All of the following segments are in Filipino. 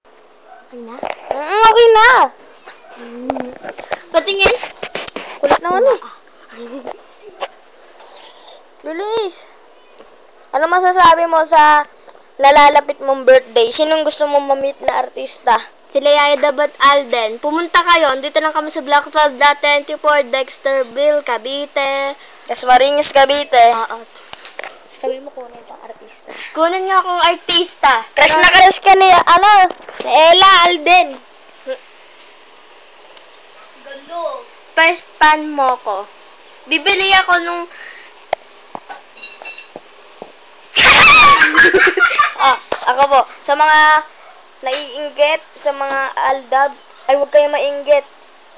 Okay na? Okay na. Patingin. Kulit naman eh. Bilis. Ano masasabi mo sa nalalapit mong birthday? Sinong gusto mong ma-meet na artista? Sila Yaya Dabat Alden. Pumunta kayo. Dito lang kami sa Block 12, Lot 24, Dexterville, Cavite. Casmariñas, Cavite. Oo. Sabi mo kunin itong artista. Kunin niyo akong artista. Crush na crush ka ni Ella Alden. Gando. First fan mo ko. Bibili ako nung... Ako po. Sa mga naiinggit, sa mga aldab, ay huwag kayo mainggit.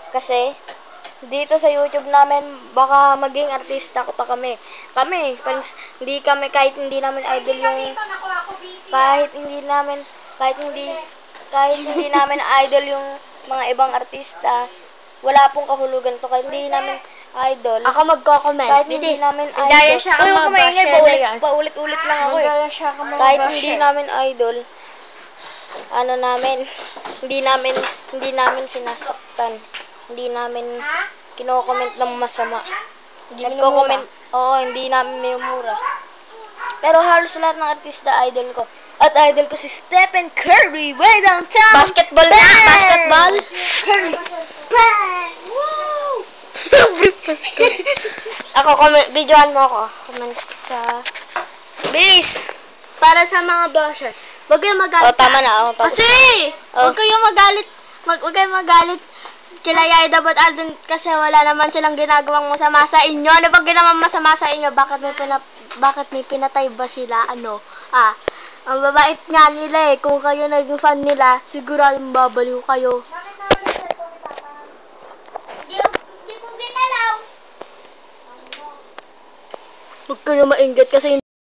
Kasi, dito sa YouTube namin, baka maging artista ko pa kami. Hindi kami, kahit hindi namin idol yung, kahit hindi namin idol yung mga ibang artista, wala pong kahulugan to. Kahit hindi namin idol. Ako magko-comment. Kahit hindi namin idol. Dahil siya ang mga basher. Paulit-ulit lang ako eh. Siya ang mga Kahit basher. hindi namin idol, hindi namin sinasaktan. Hindi namin kino-comment ng masama. Nagko-comment, hindi namin minumura. Pero halos lahat ng artista idol ko. At idol ko si Stephen Curry, way downtown. Basketball na! Basketball! Curry. Bang! Woo! Ako, videoan mo ako. Comment sa... Bilis! Para sa mga basher. Huwag kayong magalit. Tama na. Kasi! Huwag kayong magalit. Huwag kayong magalit kila Yaya Dabat Alden kasi wala naman silang ginagawang masama sa inyo. Ano ba ginawang masama sa inyo? Bakit may pinatay ba sila? Ang babait nga nila eh. Kung kayo naging fan nila, siguradong babaliw kayo. Huwag kayo mainggit kasi